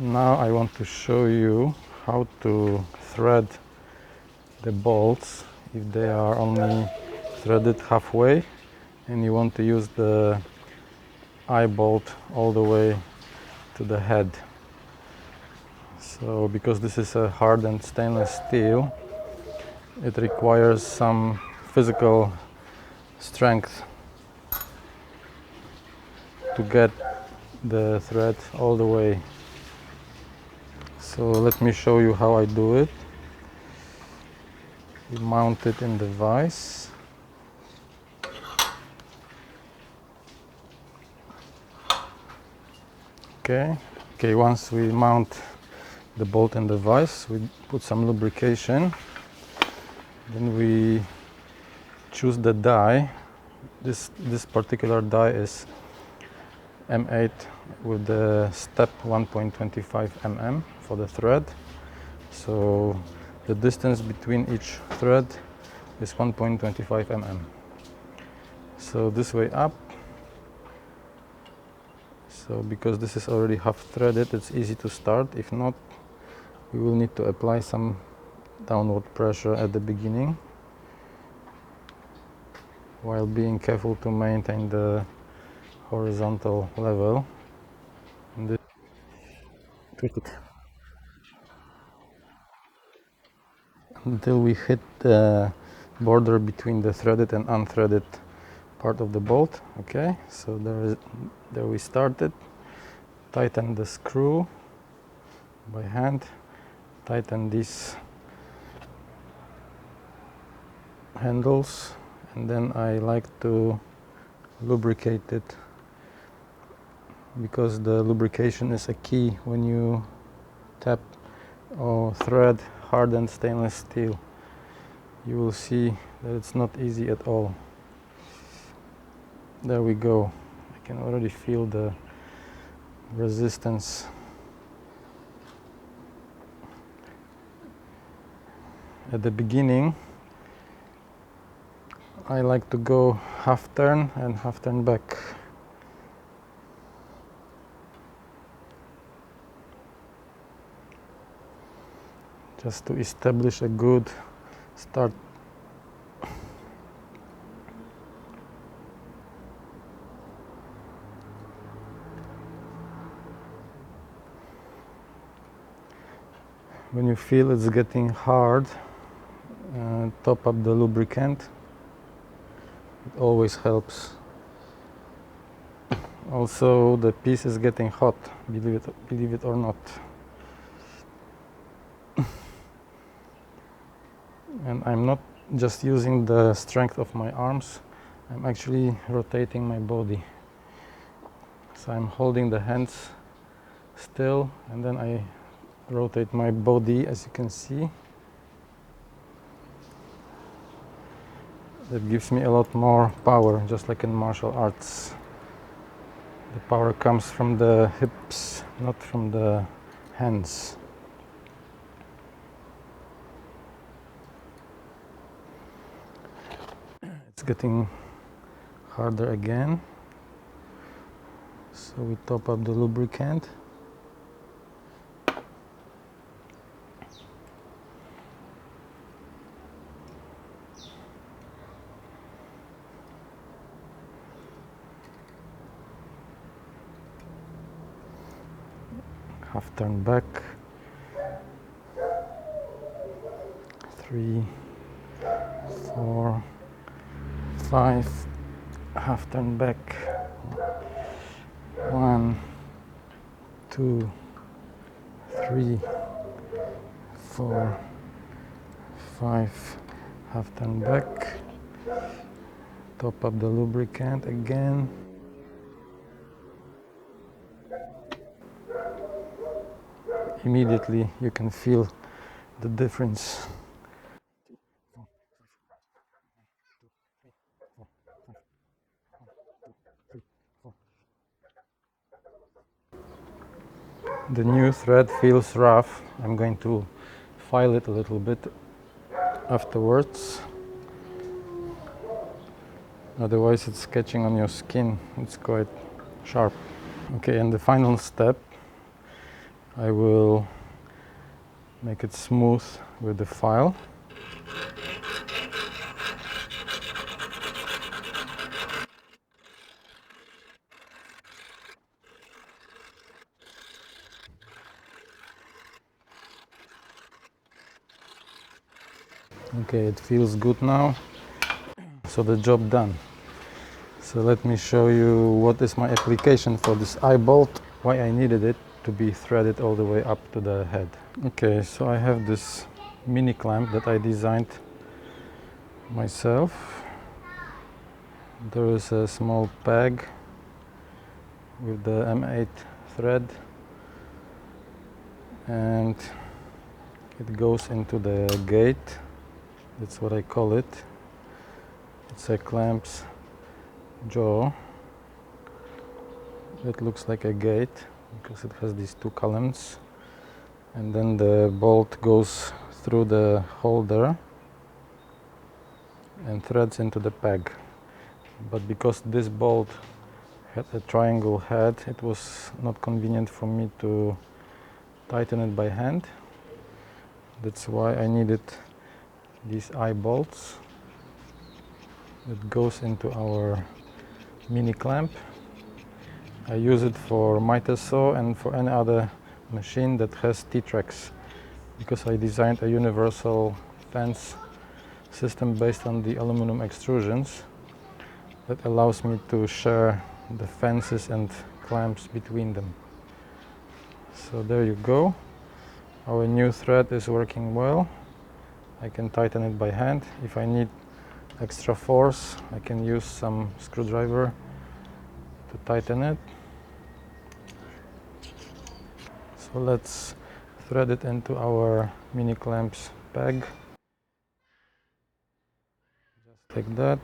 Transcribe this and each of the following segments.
Now I want to show you how to thread the bolts if they are only threaded halfway and you want to use the eye bolt all the way to the head. So because this is a hardened stainless steel, it requires some physical strength to get the thread all the way. So let me show you how I do it. You mount it in the vise. Okay, once we mount the bolt in the vise, we put some lubrication. Then we choose the die. This particular die is M8 with the step 1.25 mm for the thread. So the distance between each thread is 1.25 mm. So this way up. So because this is already half threaded, it's easy to start. If not, we will need to apply some downward pressure at the beginning while being careful to maintain the horizontal level. Until we hit the border between the threaded and unthreaded part of the bolt. Okay, so there we started. Tighten the screw by hand, tighten these handles, and then I like to lubricate it because the lubrication is a key when you tap or thread hardened stainless steel. You will see that it's not easy at all. There we go. I can already feel the resistance. At the beginning, I like to go half turn and half turn back. Just to establish a good start. When you feel it's getting hard, top up the lubricant. It always helps. Also, the piece is getting hot, believe it or not. And I'm not just using the strength of my arms, I'm actually rotating my body. So I'm holding the hands still and then I rotate my body, as you can see. That gives me a lot more power, just like in martial arts. The power comes from the hips, not from the hands. It's getting harder again. So we top up the lubricant. Half turn back. 3, 4, 5. Half turn back. 1, 2, 3, 4, 5. Half turn back. Top up the lubricant again. Immediately you can feel the difference. The new thread feels rough. I'm going to file it a little bit afterwards. Otherwise it's catching on your skin. It's quite sharp. Okay, and the final step, I will make it smooth with the file. Okay, it feels good now. So the job done. So let me show you what is my application for this eye bolt, why I needed it to be threaded all the way up to the head. Okay, so I have this mini clamp that I designed myself. There is a small peg with the M8 thread, and it goes into the gate. That's what I call it. It's a clamp's jaw. It looks like a gate because it has these two columns, and then the bolt goes through the holder and threads into the peg. But because this bolt had a triangle head, it was not convenient for me to tighten it by hand. That's why I needed these eye bolts. It goes into our mini clamp. I use it for miter saw and for any other machine that has T-tracks, because I designed a universal fence system based on the aluminum extrusions that allows me to share the fences and clamps between them. So there you go. Our new thread is working well. I can tighten it by hand. If I need extra force, I can use some screwdriver to tighten it. So let's thread it into our mini clamps peg. Just like that.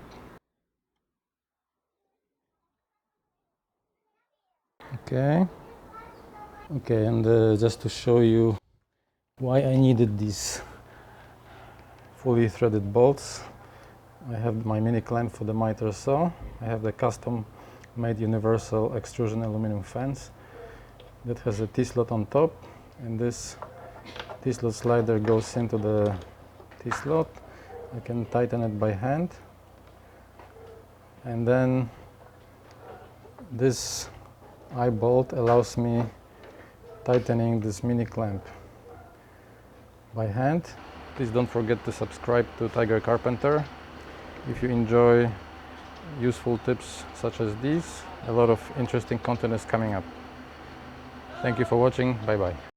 Okay. Okay, and just to show you why I needed these fully threaded bolts, I have my mini clamp for the miter saw. I have the custom made universal extrusion aluminum fence that has a T-slot on top, and this T-slot slider goes into the T-slot. I can tighten it by hand, and then this eye bolt allows me tightening this mini clamp by hand. Please don't forget to subscribe to Tiger Carpenter. If you enjoy useful tips such as these, a lot of interesting content is coming up. Thank you for watching. Bye bye.